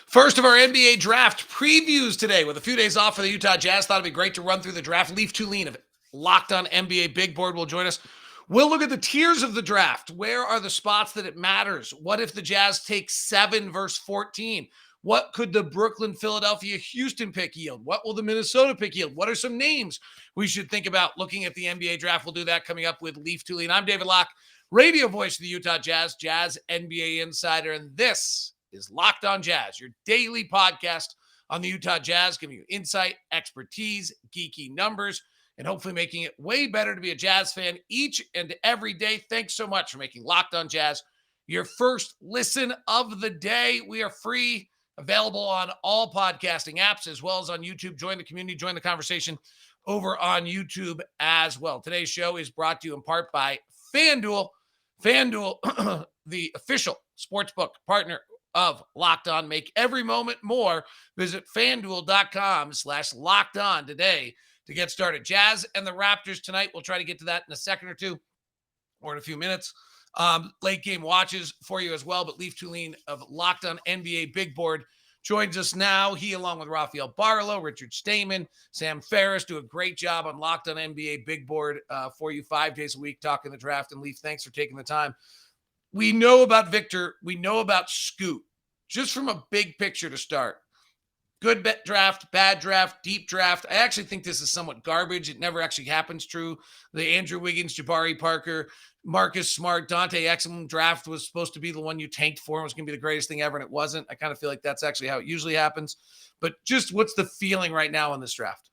First of our NBA draft previews today with a few days off for the Utah Jazz. Thought it'd be great to run through the draft. Leif Thulin of Locked On NBA Big Board will join us. We'll look at the tiers of the draft. Where are the spots that it matters? What if the Jazz take 7 versus 14? What could the Brooklyn, Philadelphia, Houston pick yield? What will the Minnesota pick yield? What are some names we should think about looking at the NBA draft? We'll do that coming up with Leif Thulin. I'm David Locke, radio voice of the Utah Jazz, Jazz NBA insider, and this is Locked On Jazz, your daily podcast on the Utah Jazz, giving you insight, expertise, geeky numbers, and hopefully making it way better to be a Jazz fan each and every day. Thanks so much for making Locked On Jazz your first listen of the day. We are free, available on all podcasting apps as well as on YouTube. Join the community, join the conversation over on YouTube as well. Today's show is brought to you in part by FanDuel. FanDuel, the official sportsbook partner of Locked On. Make every moment more. Visit FanDuel.com/Locked On today to get started. Jazz and the Raptors tonight. We'll try to get to that in a second or two or in a few minutes. Late game watches for you as well. But Leif Thulin of Locked On NBA Big Board joins us now. He, along with Rafael Barlow, Richard Stamen, Sam Ferris, do a great job on Locked On NBA Big Board for you 5 days a week talking the draft. And Leif, thanks for taking the time. We know about Victor. We know about Scoot. Just from a big picture to start. Good draft, bad draft, deep draft. I actually think this is somewhat garbage. It never actually happens true. The Andrew Wiggins, Jabari Parker, Marcus Smart, Dante Exum draft was supposed to be the one you tanked for. It was going to be the greatest thing ever, and it wasn't. I kind of feel like that's actually how it usually happens. But just what's the feeling right now on this draft?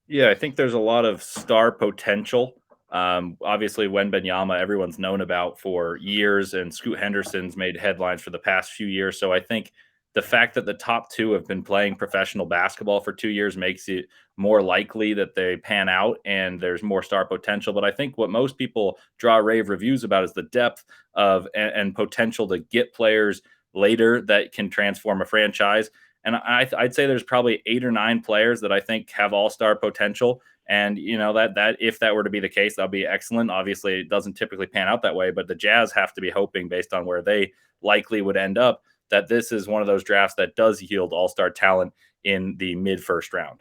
Yeah, I think there's a lot of star potential. Obviously, Wembanyama, everyone's known about for years, and Scoot Henderson's made headlines for the past few years. So I think the fact that the top two have been playing professional basketball for 2 years makes it more likely that they pan out and there's more star potential. But I think what most people draw rave reviews about is the depth of and potential to get players later that can transform a franchise. And I'd say there's probably 8 or 9 players that I think have all-star potential. And, you know, that if that were to be the case, that'd be excellent. Obviously, it doesn't typically pan out that way, but the Jazz have to be hoping, based on where they likely would end up, that this is one of those drafts that does yield all-star talent in the mid-first round.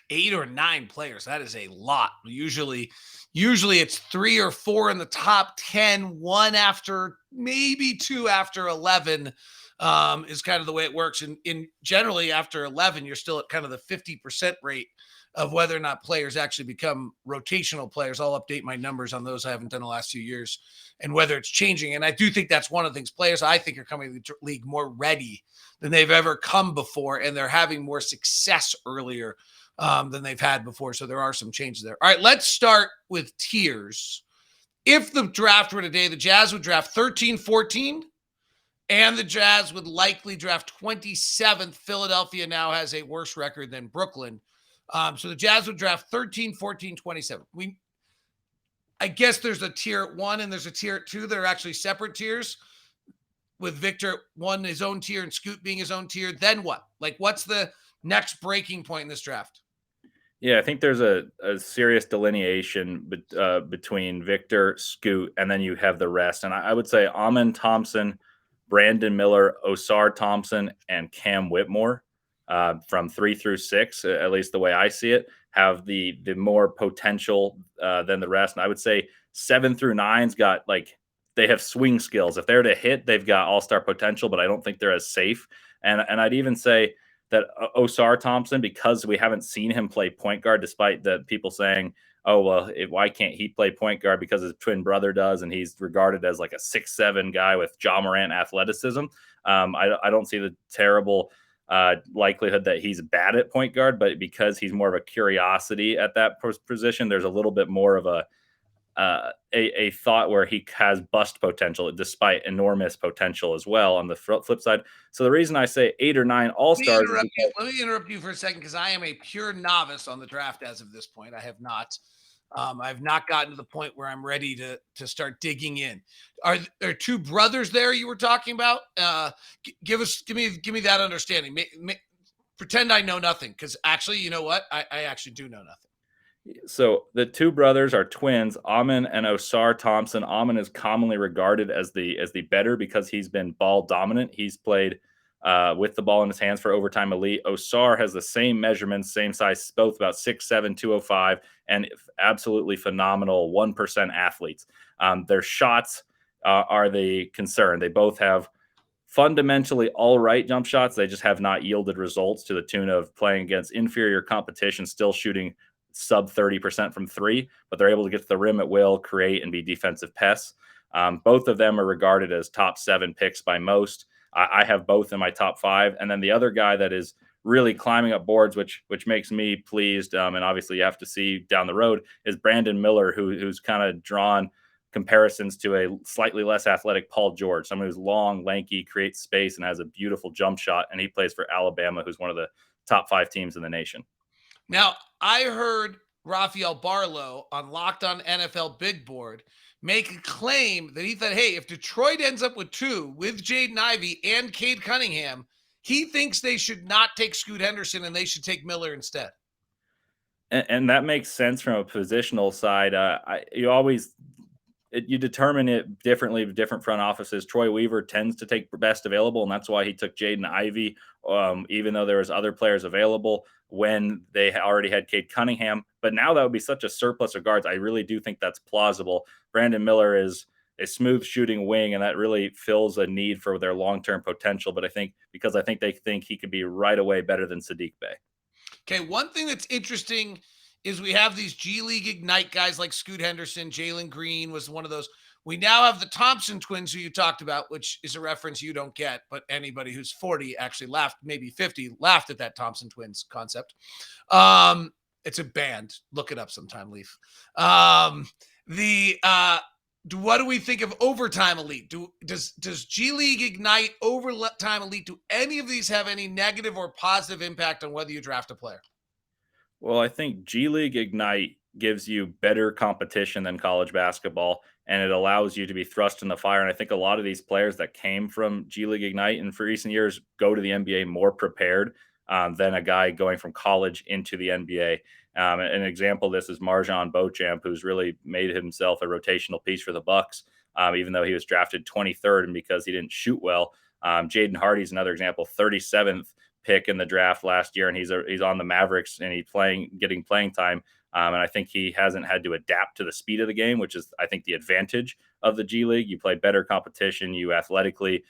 8 or 9 players. That is a lot. Usually it's 3 or 4 in the top 10, 1 after, maybe 2 after 11 is kind of the way it works. And in generally after 11, you're still at kind of the 50% rate of whether or not players actually become rotational players. I'll update my numbers on those. I haven't done the last few years and whether it's changing. And I do think that's one of the things. Players, I think, are coming to the league more ready than they've ever come before, and they're having more success earlier than they've had before. So there are some changes there. All right, let's start with tiers. If the draft were today, the Jazz would draft 13, 14, and the Jazz would likely draft 27th. Philadelphia now has a worse record than Brooklyn. So the Jazz would draft 13, 14, 27. I guess there's a tier at 1 and there's a tier at 2. They're actually separate tiers, with Victor one his own tier and Scoot being his own tier. Then what? Like, what's the next breaking point in this draft? Yeah, I think there's a serious delineation between Victor, Scoot, and then you have the rest. And I would say Amen Thompson, Brandon Miller, Osar Thompson, and Cam Whitmore from 3 through 6, at least the way I see it, have the more potential than the rest. And I would say 7 through 9's got, like, they have swing skills. If they're to hit, they've got all-star potential, but I don't think they're as safe. And I'd even say that Osar Thompson, because we haven't seen him play point guard, despite the people saying, oh, well, why can't he play point guard because his twin brother does, and he's regarded as like a 6'7" guy with Ja Morant athleticism. I don't see the terrible likelihood that he's bad at point guard, but because he's more of a curiosity at that position, there's a little bit more of a thought where he has bust potential despite enormous potential as well on the flip side. So the reason I say 8 or 9 all-stars. Let me interrupt you for a second, because I am a pure novice on the draft as of this point. I have not gotten to the point where I'm ready to start digging in. Are there 2 brothers there you were talking about? Give me that understanding. Pretend I know nothing, because actually, you know what? I actually do know nothing. So the 2 brothers are twins, Amen and Osar Thompson. Amen is commonly regarded as the better because he's been ball dominant. He's played with the ball in his hands for overtime elite. Osar has the same measurements, same size, both about 6'7", 205, and absolutely phenomenal 1% athletes. Their shots are the concern. They both have fundamentally all right jump shots. They just have not yielded results to the tune of playing against inferior competition, still shooting sub 30% from three, but they're able to get to the rim at will, create, and be defensive pests. Both of them are regarded as top 7 picks by most. I have both in my top 5. And then the other guy that is really climbing up boards, which makes me pleased, and obviously you have to see down the road, is Brandon Miller, who's kind of drawn comparisons to a slightly less athletic Paul George, someone who's long, lanky, creates space, and has a beautiful jump shot. And he plays for Alabama, who's one of the top 5 teams in the nation. Now, I heard Rafael Barlow on Locked On NFL Big Board make a claim that he thought, hey, if Detroit ends up with 2 with Jaden Ivey and Cade Cunningham, he thinks they should not take Scoot Henderson and they should take Miller instead. And that makes sense from a positional side. You determine it differently with different front offices. Troy Weaver tends to take best available, and that's why he took Jaden Ivey, even though there was other players available when they already had Cade Cunningham. But now that would be such a surplus of guards. I really do think that's plausible. Brandon Miller is a smooth shooting wing, and that really fills a need for their long-term potential. But I think they think he could be right away better than Sadiq Bey. Okay, one thing that's interesting is we have these G League Ignite guys like Scoot Henderson, Jalen Green was one of those. We now have the Thompson twins who you talked about, which is a reference you don't get, but anybody who's 40 actually laughed, maybe 50, laughed at that Thompson twins concept. It's a band. Look it up sometime, Leif. What do we think of Overtime Elite? Does G League Ignite, Overtime Elite, do any of these have any negative or positive impact on whether you draft a player? Well, I think G League Ignite gives you better competition than college basketball, and it allows you to be thrust in the fire. And I think a lot of these players that came from G League Ignite in recent years go to the NBA more prepared than a guy going from college into the NBA. An example of this is Marjan Beauchamp, who's really made himself a rotational piece for the Bucks, even though he was drafted 23rd and because he didn't shoot well. Jaden Hardy's another example, 37th pick in the draft last year, and he's on the Mavericks and he's getting playing time. And I think he hasn't had to adapt to the speed of the game, which is, I think, the advantage of the G League. You play better competition, you athletically,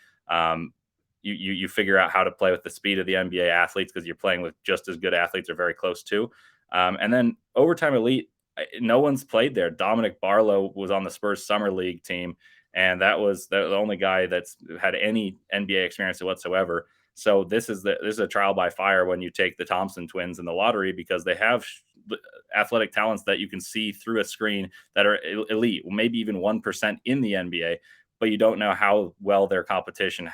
you figure out how to play with the speed of the NBA athletes because you're playing with just as good athletes or very close to. And then Overtime Elite, no one's played there. Dominic Barlow was on the Spurs Summer League team, and that was the only guy that's had any NBA experience whatsoever. So this is a trial by fire when you take the Thompson twins in the lottery, because they have athletic talents that you can see through a screen that are elite, maybe even 1% in the NBA, but you don't know how well their competition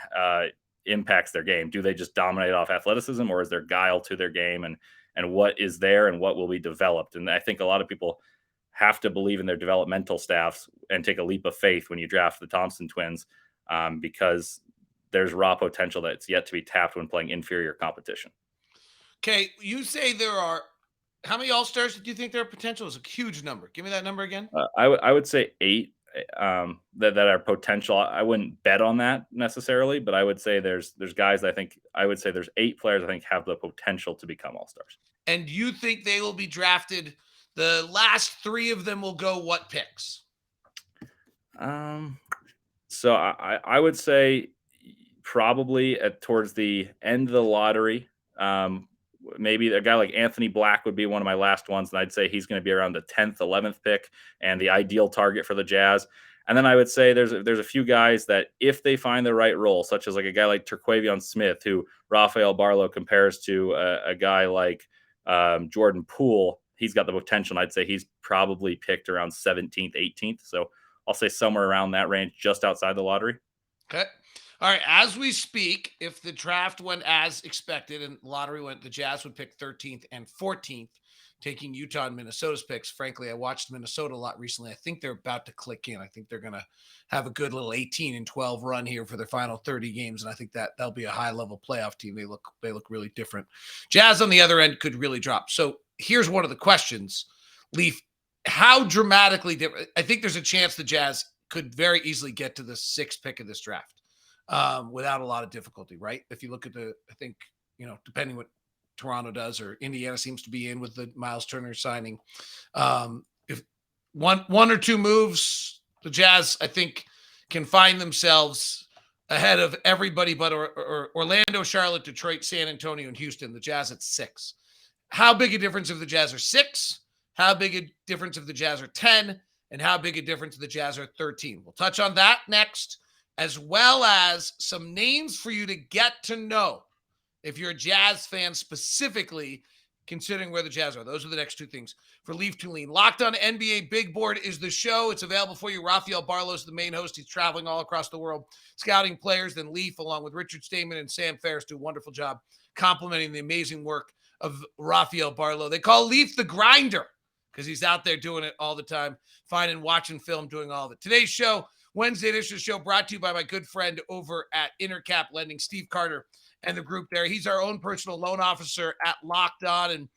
impacts their game. Do they just dominate off athleticism, or is there guile to their game, and what is there and what will be developed? And I think a lot of people have to believe in their developmental staffs and take a leap of faith when you draft the Thompson twins, because there's raw potential that's yet to be tapped when playing inferior competition. Okay, you say there are, how many All-Stars do you think there are potential? Is a huge number. Give me that number again. I would say 8 that are potential. I wouldn't bet on that necessarily, but I would say there's guys I would say there's 8 players I think have the potential to become All-Stars. And you think they will be drafted, the last 3 of them will go what picks? So I would say probably towards the end of the lottery. Maybe a guy like Anthony Black would be one of my last ones, and I'd say he's going to be around the 10th, 11th pick, and the ideal target for the Jazz. And then I would say there's a few guys that, if they find the right role, such as like a guy like Terquavion Smith, who Rafael Barlow compares to a guy like Jordan Poole, he's got the potential, and I'd say he's probably picked around 17th, 18th. So I'll say somewhere around that range, just outside the lottery. Okay. All right. As we speak, if the draft went as expected and lottery went, the Jazz would pick 13th and 14th, taking Utah and Minnesota's picks. Frankly, I watched Minnesota a lot recently. I think they're about to click in. I think they're going to have a good little 18-12 run here for their final 30 games. And I think that they'll be a high level playoff team. They look really different. Jazz on the other end could really drop. So here's one of the questions, Leif. How dramatically different? I think there's a chance the Jazz could very easily get to the 6th pick of this draft. without a lot of difficulty, right? If you look at I think, depending what Toronto does, or Indiana seems to be in with the Miles Turner signing. If one or two moves, the Jazz, I think, can find themselves ahead of everybody but Orlando, Charlotte, Detroit, San Antonio, and Houston. The Jazz at 6. How big a difference if the Jazz are 6? How big a difference if the Jazz are 10? And how big a difference if the Jazz are 13? We'll touch on that next, as well as some names for you to get to know if you're a Jazz fan, specifically considering where the Jazz are. Those are the next two things for Leif Thulin. Locked On NBA Big Board is the show. It's available for you. Rafael Barlow is the main host. He's traveling all across the world, scouting players. Then Leif, along with Richard Stamen and Sam Ferris, do a wonderful job complimenting the amazing work of Rafael Barlow. They call Leif the grinder because he's out there doing it all the time, finding, watching film, doing all of it. Today's show, Wednesday edition of the show, brought to you by my good friend over at Intercap Lending, Steve Carter, and the group there. He's our own personal loan officer at Locked On, and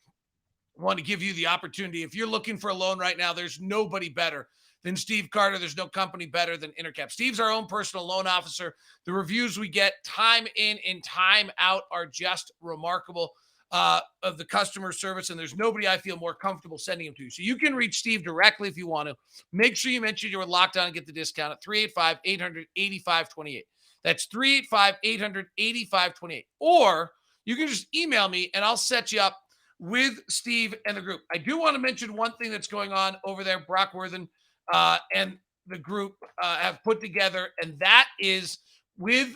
want to give you the opportunity. If you're looking for a loan right now, there's nobody better than Steve Carter. There's no company better than Intercap. Steve's our own personal loan officer. The reviews we get time in and time out are just remarkable of the customer service, and there's nobody I feel more comfortable sending them to. So you can reach Steve directly if you want to. Make sure you mention you were Locked On and get the discount at 385-800-8528. That's 385-800-8528. Or you can just email me, and I'll set you up with Steve and the group. I do want to mention one thing that's going on over there. Brock Worthen and the group have put together, and that is with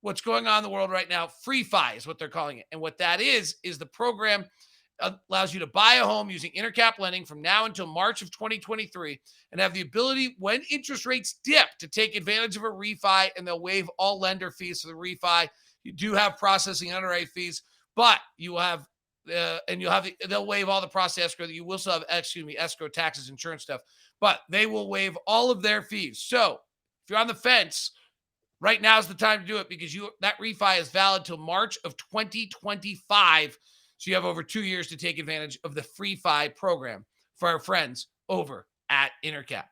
what's going on in the world right now. Free Fi is what they're calling it. And what that is the program allows you to buy a home using Intercap Lending from now until March of 2023 and have the ability, when interest rates dip, to take advantage of a refi, and they'll waive all lender fees for the refi. You do have processing and underwriting fees, but you will have they'll waive all the process escrow. You will still have, escrow, taxes, insurance stuff, but they will waive all of their fees. So if you're on the fence, right now is the time to do it, because that refi is valid till March of 2025. So you have over 2 years to take advantage of the Free Fi program for our friends over at Intercap.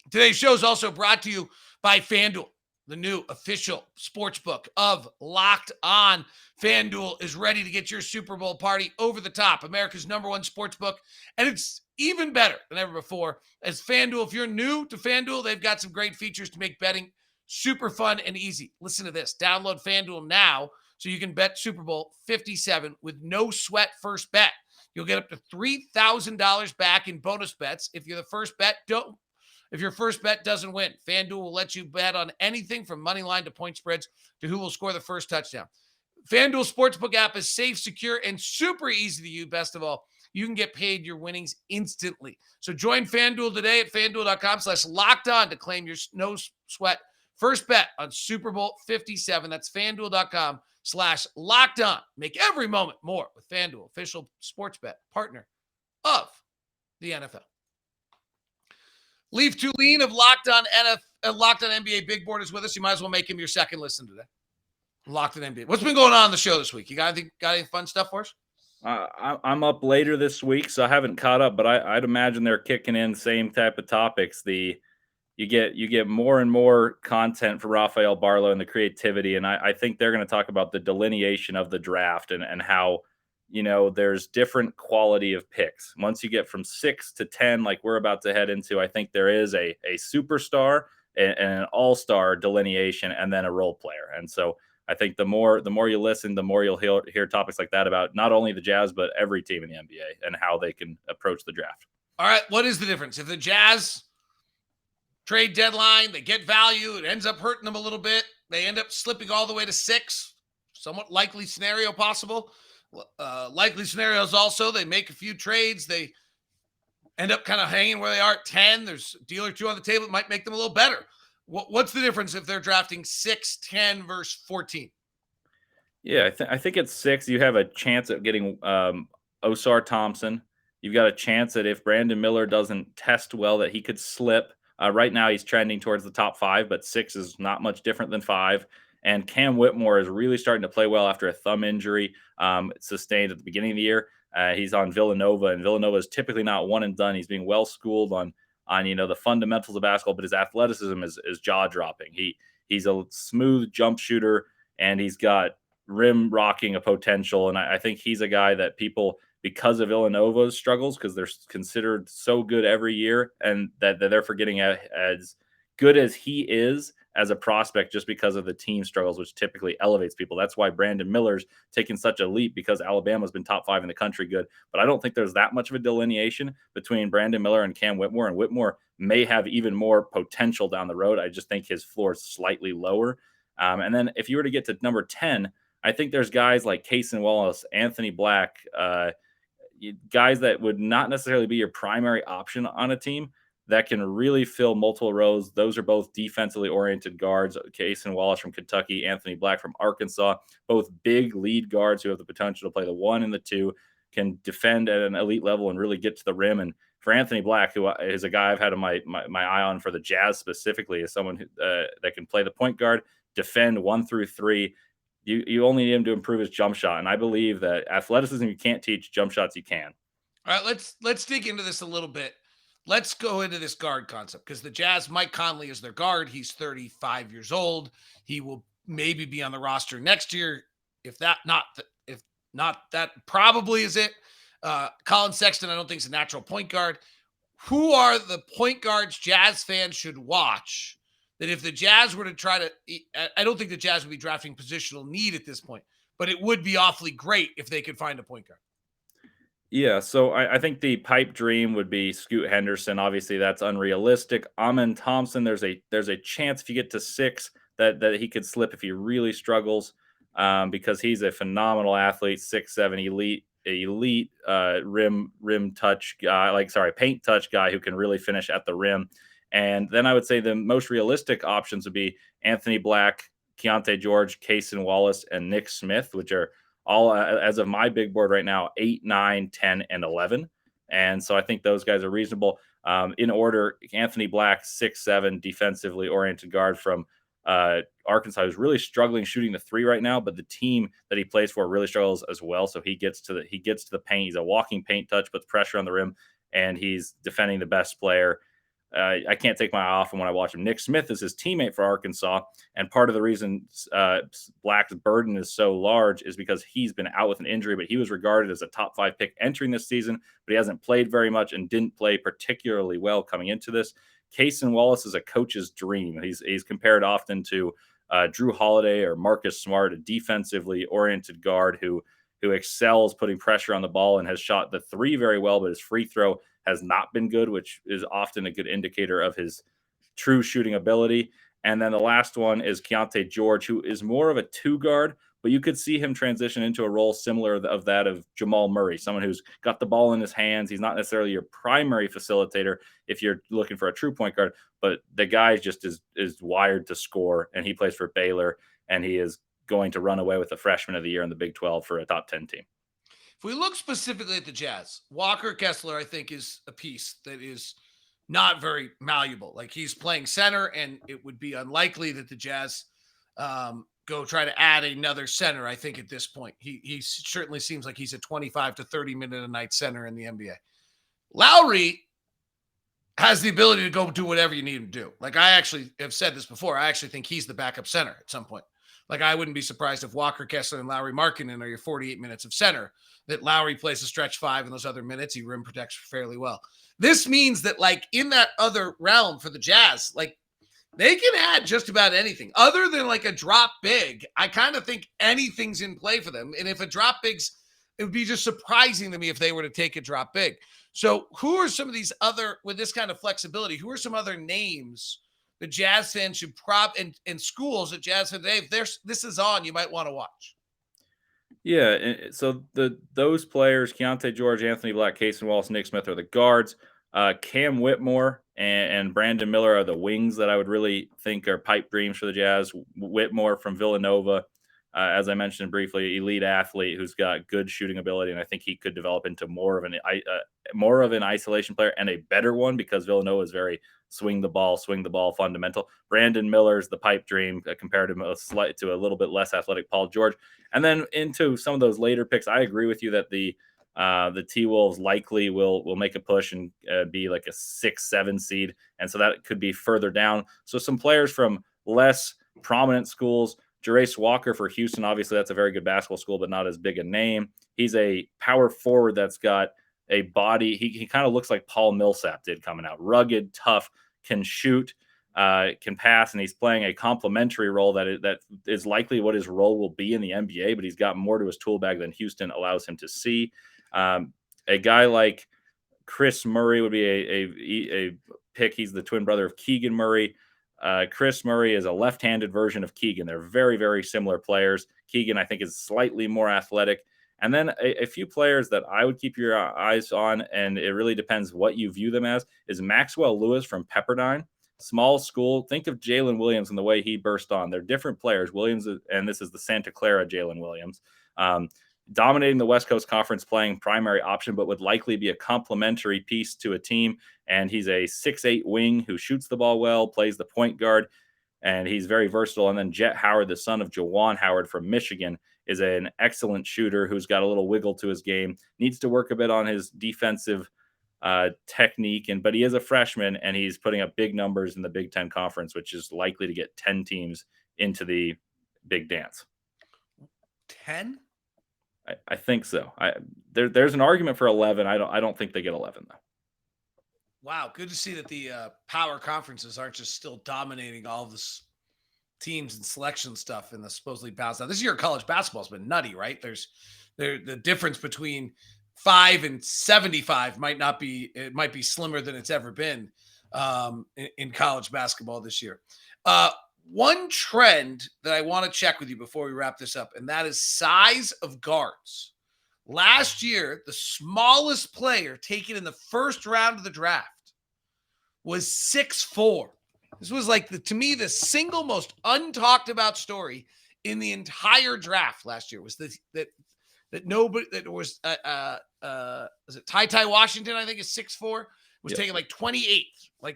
Today's show is also brought to you by FanDuel, the new official sportsbook of Locked On. FanDuel is ready to get your Super Bowl party over the top. America's #1 sportsbook, and it's even better than ever before. As FanDuel, if you're new to FanDuel, they've got some great features to make betting super fun and easy. Listen to this. Download FanDuel now so you can bet Super Bowl 57 with no sweat first bet. You'll get up to $3,000 back in bonus bets if your first bet doesn't win. FanDuel will let you bet on anything from money line to point spreads to who will score the first touchdown. FanDuel Sportsbook app is safe, secure, and super easy to use. Best of all, you can get paid your winnings instantly. So join FanDuel today at FanDuel.com/LockedOn to claim your no sweat first bet on Super Bowl 57. That's FanDuel.com/LockedOn. Make every moment more with FanDuel, official sports bet partner of the NFL. Leif Thulin of Locked On NBA Big Board is with us. You might as well make him your second listen today. Locked On NBA. What's been going on the show this week? You got any fun stuff for us? I'm up later this week, so I haven't caught up, but I'd imagine they're kicking in same type of topics. You get more and more content for Rafael Barlow and the creativity, and I think they're going to talk about the delineation of the draft and how, there's different quality of picks. Once you get from 6 to 10, like we're about to head into, I think there is a superstar and an all-star delineation, and then a role player. And so I think the more you listen, the more you'll hear topics like that about not only the Jazz, but every team in the NBA and how they can approach the draft. All right, what is the difference? If the Jazz trade deadline, they get value, it ends up hurting them a little bit, they end up slipping all the way to 6, somewhat likely scenario possible. Likely scenarios also, they make a few trades, they end up kind of hanging where they are at 10. There's a deal or two on the table that might make them a little better. What's the difference if they're drafting 6, 10 versus 14? Yeah, I think at 6, you have a chance at getting Osar Thompson. You've got a chance that if Brandon Miller doesn't test well, that he could slip. Right now, he's trending towards the top 5, but 6 is not much different than 5. And Cam Whitmore is really starting to play well after a thumb injury sustained at the beginning of the year. He's on Villanova, and Villanova is typically not one and done. He's being well schooled on the fundamentals of basketball, but his athleticism is jaw dropping. He He's a smooth jump shooter, and he's got rim rocking a potential. And I think he's a guy that people, because of Villanova's struggles, because they're considered so good every year, and that they're forgetting as good as he is as a prospect just because of the team struggles, which typically elevates people. That's why Brandon Miller's taken such a leap, because Alabama's been top 5 in the country good. But I don't think there's that much of a delineation between Brandon Miller and Cam Whitmore, and Whitmore may have even more potential down the road. I just think his floor is slightly lower. And then if you were to get to number 10, I think there's guys like Cason Wallace, Anthony Black, guys that would not necessarily be your primary option on a team that can really fill multiple roles. Those are both defensively oriented guards. Cason Wallace from Kentucky, Anthony Black from Arkansas, both big lead guards who have the potential to play the 1 and the 2, can defend at an elite level and really get to the rim. And for Anthony Black, who is a guy I've had my eye on for the Jazz specifically, is someone who, that can play the point guard, defend 1 through 3. You only need him to improve his jump shot. And I believe that athleticism you can't teach, jump shots you can. All right, let's dig into this a little bit. Let's go into this guard concept, because the Jazz, Mike Conley is their guard. He's 35 years old. He will maybe be on the roster next year. If not, that probably is it. Colin Sexton, I don't think is a natural point guard. Who are the point guards Jazz fans should watch? That if the Jazz were to try to, I don't think the Jazz would be drafting positional need at this point, but it would be awfully great if they could find a point guard. Yeah, so I think the pipe dream would be Scoot Henderson. Obviously, that's unrealistic. Amen Thompson, there's a chance if you get to 6 that he could slip if he really struggles, because he's a phenomenal athlete, 6'7", elite rim touch guy, paint touch guy who can really finish at the rim. And then I would say the most realistic options would be Anthony Black, Keontae George, Cason Wallace, and Nick Smith, which are all, as of my big board right now, 8, 9, 10, and 11. And so I think those guys are reasonable. In order, Anthony Black, 6'7", defensively oriented guard from Arkansas, who's really struggling shooting the 3 right now, but the team that he plays for really struggles as well. So he gets to the paint. He's a walking paint touch, puts pressure on the rim, and he's defending the best player. I can't take my eye off him when I watch him. Nick Smith is his teammate for Arkansas, and part of the reason Black's burden is so large is because he's been out with an injury, but he was regarded as a top 5 pick entering this season, but he hasn't played very much and didn't play particularly well coming into this. Cason Wallace is a coach's dream. He's compared often to Drew Holiday or Marcus Smart, a defensively oriented guard who excels putting pressure on the ball and has shot the 3 very well, but his free throw has not been good, which is often a good indicator of his true shooting ability. And then the last one is Keontae George, who is more of a 2 guard, but you could see him transition into a role similar of that of Jamal Murray, someone who's got the ball in his hands. He's not necessarily your primary facilitator if you're looking for a true point guard, but the guy just is wired to score, and he plays for Baylor, and he is going to run away with the freshman of the year in the Big 12 for a top 10 team. If we look specifically at the Jazz, Walker Kessler, I think, is a piece that is not very malleable. Like, he's playing center, and it would be unlikely that the Jazz go try to add another center, I think, at this point. He certainly seems like he's a 25 to 30 minute a night center in the NBA. Lowry has the ability to go do whatever you need him to do. Like, I actually have said this before. I actually think he's the backup center at some point. Like, I wouldn't be surprised if Walker Kessler and Lowry Markkanen are your 48 minutes of center, that Lowry plays a stretch 5 in those other minutes. He rim protects fairly well. This means that, like, in that other realm for the Jazz, like, they can add just about anything other than like a drop big. I kind of think anything's in play for them. And if a drop big's, it would be just surprising to me if they were to take a drop big. So who are some of these other, with this kind of flexibility, who are some other names the Jazz fans should and schools that Jazz fans, hey, if this is on, you might want to watch? Yeah, so those players, Keontae George, Anthony Black, Cason Wallace, Nick Smith, are the guards. Cam Whitmore and Brandon Miller are the wings that I would really think are pipe dreams for the Jazz. Whitmore from Villanova, as I mentioned briefly, elite athlete who's got good shooting ability, and I think he could develop into more of an isolation player, and a better one, because Villanova is very swing the ball fundamental. Brandon Miller's the pipe dream, compared to a little bit less athletic Paul George. And then into some of those later picks, I agree with you that the T-Wolves likely will make a push and be like a 6-7 seed, and so that could be further down. So some players from less prominent schools. Jerace Walker for Houston, obviously that's a very good basketball school, but not as big a name. He's a power forward that's got a body. He kind of looks like Paul Millsap did coming out. Rugged, tough, can shoot, can pass, and he's playing a complementary role that is likely what his role will be in the NBA, but he's got more to his tool bag than Houston allows him to see. A guy like Chris Murray would be a pick. He's the twin brother of Keegan Murray. Chris Murray is a left-handed version of Keegan. They're very, very similar players. Keegan, I think, is slightly more athletic. And then a few players that I would keep your eyes on, and it really depends what you view them as, is Maxwell Lewis from Pepperdine. Small school. Think of Jalen Williams and the way he burst on. They're different players. Williams, and this is the Santa Clara Jalen Williams. Dominating the West Coast Conference, playing primary option, but would likely be a complementary piece to a team. And he's a 6'8" wing who shoots the ball well, plays the point guard, and he's very versatile. And then Jet Howard, the son of Jawan Howard from Michigan, is an excellent shooter who's got a little wiggle to his game, needs to work a bit on his defensive technique, but he is a freshman, and he's putting up big numbers in the Big Ten Conference, which is likely to get 10 teams into the big dance. 10? I think so. There's an argument for 11. I don't think they get 11 though. Wow, good to see that the power conferences aren't just still dominating all of this teams and selection stuff in the supposedly balanced. Now, this year college basketball has been nutty, right? The difference between 5 and 75 might be slimmer than it's ever been in college basketball this year. One trend that I want to check with you before we wrap this up, and that is size of guards. Last year, the smallest player taken in the first round of the draft was 6'4". This was to me, the single most untalked about story in the entire draft last year was that nobody that was is it Ty Washington, I think is 6'4", was taken 28th.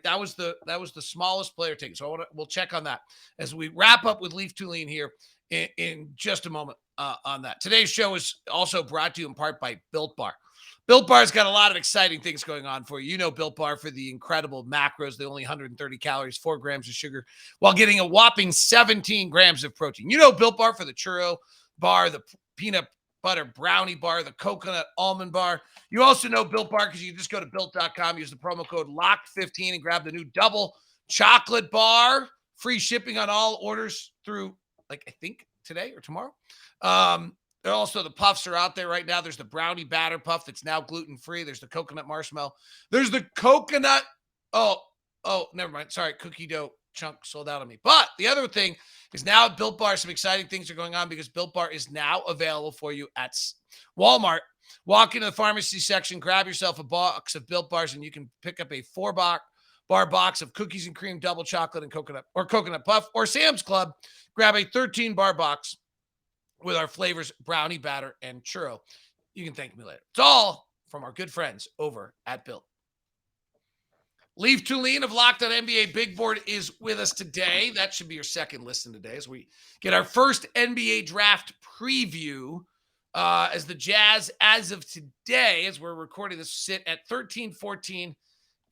That was the smallest player taken. So we'll check on that as we wrap up with Leif Thulin here in just a moment on that. Today's show is also brought to you in part by Built Bar. Built Bar's got a lot of exciting things going on for you. You know Built Bar for the incredible macros, the only 130 calories, 4 grams of sugar, while getting a whopping 17 grams of protein. You know Built Bar for the churro bar, the peanut butter brownie bar, the coconut almond bar. You also know Built Bar because you can just go to built.com, use the promo code LOCKED15 and grab the new double chocolate bar. Free shipping on all orders through, I think, today or tomorrow. Also, the puffs are out there right now. There's the brownie batter puff that's now gluten-free. There's the coconut marshmallow. There's the coconut. Oh, never mind. Sorry, cookie dough chunk sold out on me. But the other thing is now at Built Bar, some exciting things are going on because Built Bar is now available for you at Walmart. Walk into the pharmacy section, grab yourself a box of Built Bars, and you can pick up a 4-bar box of cookies and cream, double chocolate, and coconut puff. Or Sam's Club, grab a 13-bar box with our flavors, brownie batter, and churro. You can thank me later. It's all from our good friends over at Built. Leif Thulin of Locked On NBA Big Board is with us today. That should be your second listen today as we get our first NBA draft preview as the Jazz, as of today, as we're recording this, sit at 13, 14,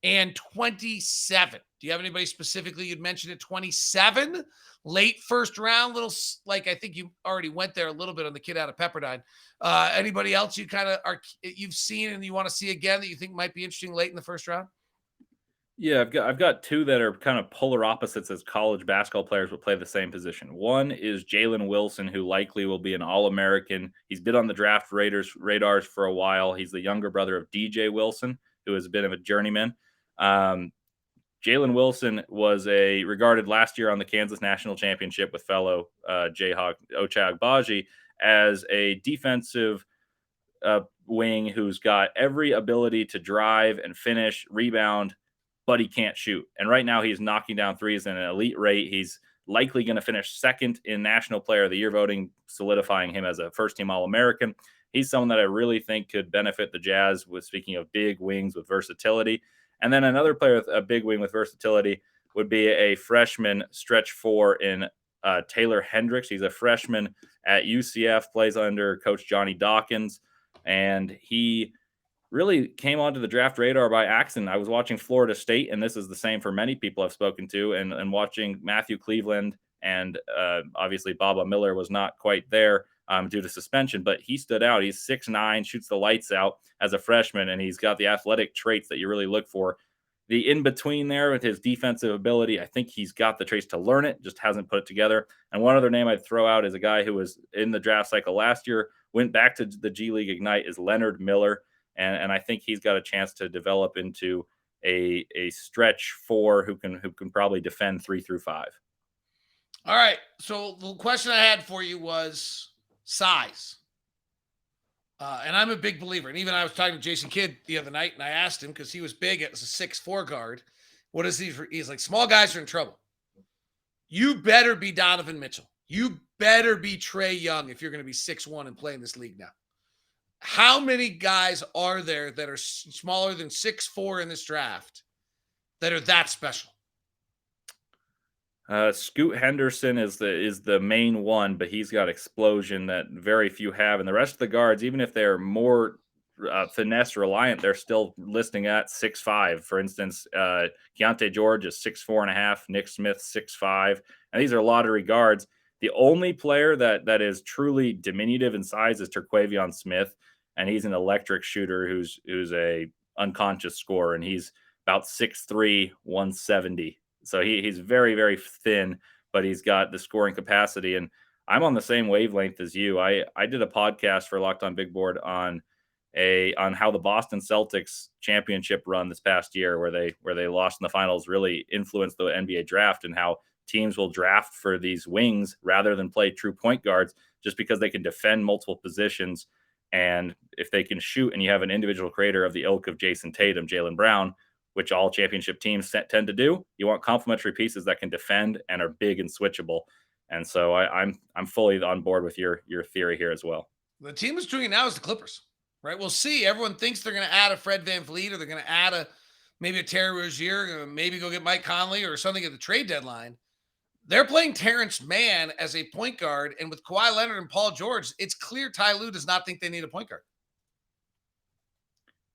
and 27. Do you have anybody specifically you'd mention at 27? Late first round, I think you already went there a little bit on the kid out of Pepperdine. Anybody else you've seen and you want to see again that you think might be interesting late in the first round? Yeah, I've got two that are kind of polar opposites as college basketball players would play the same position. One is Jalen Wilson, who likely will be an All-American. He's been on the draft radars for a while. He's the younger brother of DJ Wilson, who has been a journeyman. Jalen Wilson was regarded last year on the Kansas National Championship with fellow Jayhawk Ochai Agbaji as a defensive wing who's got every ability to drive and finish, rebound, but he can't shoot. And right now he's knocking down threes at an elite rate. He's likely going to finish second in National Player of the Year voting, solidifying him as a first-team All-American. He's someone that I really think could benefit the Jazz with, speaking of big wings with versatility. And then another player with a big wing with versatility would be a freshman stretch 4 in Taylor Hendricks. He's a freshman at UCF, plays under Coach Johnny Dawkins, and he really came onto the draft radar by accident. I was watching Florida State, and this is the same for many people I've spoken to, and watching Matthew Cleveland And obviously, Baba Miller was not quite there due to suspension, but he stood out. He's 6'9", shoots the lights out as a freshman, and he's got the athletic traits that you really look for. The in between there with his defensive ability, I think he's got the traits to learn it, just hasn't put it together. And one other name I'd throw out is a guy who was in the draft cycle last year, went back to the G League Ignite, is Leonard Miller. And I think he's got a chance to develop into a stretch four who can probably defend 3 through 5. All right. So the question I had for you was size. And I'm a big believer. And even I was talking to Jason Kidd the other night, and I asked him because he was big as a 6'4" guard. What is he for? He's like, small guys are in trouble. You better be Donovan Mitchell. You better be Trae Young if you're going to be 6'1" and play in this league now. How many guys are there that are smaller than 6'4" in this draft that are that special? Scoot Henderson is the main one, but he's got explosion that very few have. And the rest of the guards, even if they're more finesse reliant, they're still listing at 6'5". For instance, Keontae George is 6'4.5", Nick Smith 6'5", and these are lottery guards. The only player that is truly diminutive in size is Terquavion Smith, and he's an electric shooter who's a unconscious scorer, and he's about 6'3", 170. So he's very, very thin, but he's got the scoring capacity. And I'm on the same wavelength as you. I did a podcast for Locked On Big Board on how the Boston Celtics championship run this past year, where they lost in the finals, really influenced the NBA draft, and how teams will draft for these wings rather than play true point guards just because they can defend multiple positions. And if they can shoot, and you have an individual creator of the ilk of Jason Tatum, Jaylen Brown, which all championship teams tend to do, you want complementary pieces that can defend and are big and switchable. And so I'm fully on board with your theory here as well. The team is doing it now is the Clippers, right? We'll see. Everyone thinks they're going to add a Fred VanVleet, or they're going to add maybe a Terry Rozier, maybe go get Mike Conley or something at the trade deadline. They're playing Terrence Mann as a point guard, and with Kawhi Leonard and Paul George, it's clear Ty Lue does not think they need a point guard.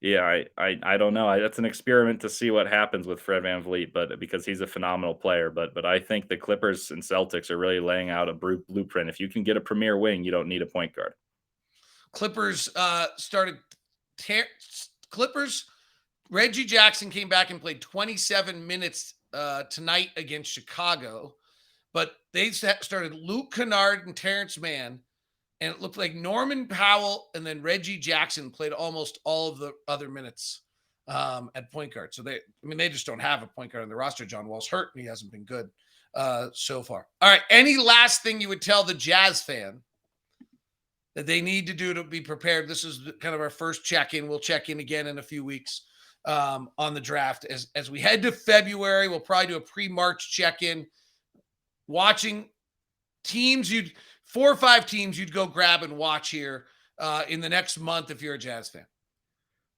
Yeah, I don't know. That's an experiment to see what happens with Fred VanVleet, but because he's a phenomenal player. But I think the Clippers and Celtics are really laying out a blueprint. If you can get a premier wing, you don't need a point guard. Clippers Reggie Jackson came back and played 27 minutes tonight against Chicago, but they started Luke Kennard and Terrence Mann. And it looked like Norman Powell and then Reggie Jackson played almost all of the other minutes at point guard. So they just don't have a point guard on the roster. John Wall's hurt, and he hasn't been good so far. All right. Any last thing you would tell the Jazz fan that they need to do to be prepared? This is kind of our first check-in. We'll check in again in a few weeks on the draft. As we head to February, we'll probably do a pre-March check-in. Watching teams 4 or 5 teams you'd go grab and watch here in the next month if you're a Jazz fan.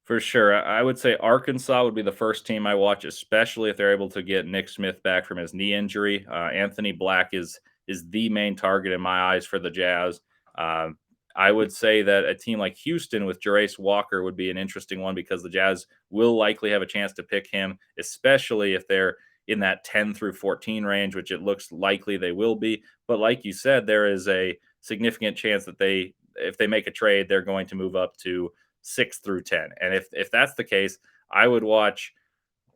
For sure. I would say Arkansas would be the first team I watch, especially if they're able to get Nick Smith back from his knee injury. Anthony Black is the main target in my eyes for the Jazz. I would say that a team like Houston with Jarace Walker would be an interesting one, because the Jazz will likely have a chance to pick him, especially if they're in that 10 through 14 range, which it looks likely they will be. But like you said, there is a significant chance that if they make a trade, they're going to move up to 6 through 10. And if that's the case, I would watch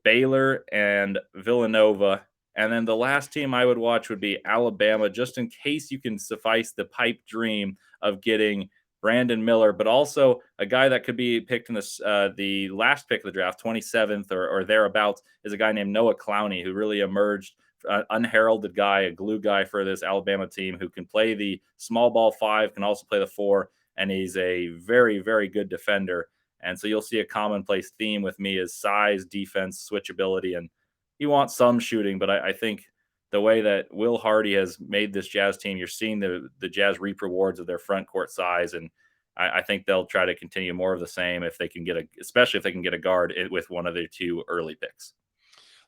Baylor and Villanova. And then the last team I would watch would be Alabama, just in case you can suffice the pipe dream of getting Brandon Miller, but also a guy that could be picked in the last pick of the draft, 27th or thereabouts, is a guy named Noah Clowney, who really emerged, unheralded guy, a glue guy for this Alabama team, who can play the small ball 5, can also play the 4, and he's a very, very good defender. And so you'll see a commonplace theme with me is size, defense, switchability, and you want some shooting, but I think the way that Will Hardy has made this Jazz team, you're seeing the Jazz reap rewards of their front court size, and I think they'll try to continue more of the same if they can especially if they can get a guard with one of their 2 early picks.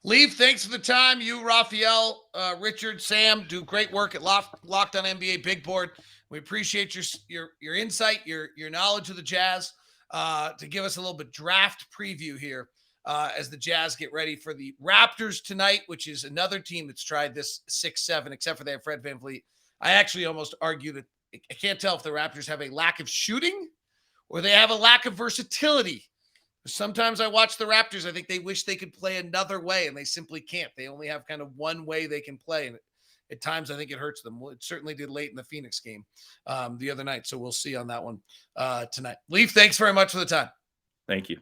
Leif, thanks for the time. You, Raphael, Richard, Sam, do great work at Locked On NBA Big Board. We appreciate your insight, your knowledge of the Jazz, to give us a little bit draft preview here as the Jazz get ready for the Raptors tonight, which is another team that's tried this 6-7, except for they have Fred VanVleet. I actually almost argue that I can't tell if the Raptors have a lack of shooting or they have a lack of versatility. Sometimes I watch the Raptors. I think they wish they could play another way, and they simply can't. They only have kind of one way they can play, and at times I think it hurts them. Well, it certainly did late in the Phoenix game the other night, so we'll see on that one tonight. Leif, thanks very much for the time. Thank you.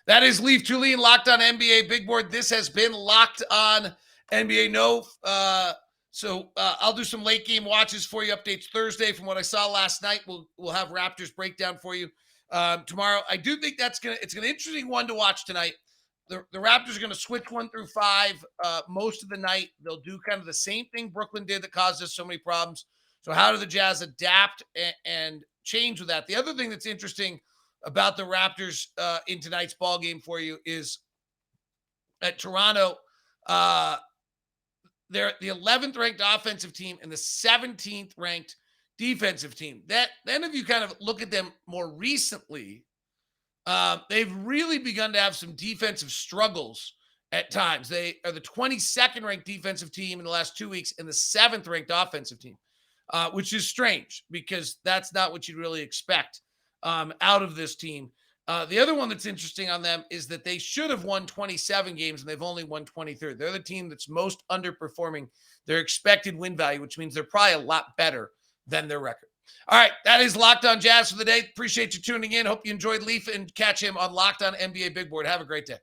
That is Leif Thulin, Locked On NBA Big Board. This has been Locked On NBA. So I'll do some late game watches for you. Updates Thursday from what I saw last night. We'll have Raptors breakdown for you tomorrow. I do think it's an interesting one to watch tonight. The Raptors are going to switch 1 through 5 most of the night. They'll do kind of the same thing Brooklyn did that caused us so many problems. So how do the Jazz adapt and change with that? The other thing that's interesting about the Raptors in tonight's ball game for you is at Toronto, they're the 11th ranked offensive team and the 17th ranked defensive team. Then if you kind of look at them more recently, they've really begun to have some defensive struggles at times. They are the 22nd ranked defensive team in the last 2 weeks and the 7th ranked offensive team, which is strange because that's not what you'd really expect out of this team. The other one that's interesting on them is that they should have won 27 games and they've only won 23. They're the team that's most underperforming their expected win value, which means they're probably a lot better than their record. All right, that is Locked On Jazz for the day. Appreciate you tuning in. Hope you enjoyed Leif, and catch him on Locked On NBA Big Board. Have a great day.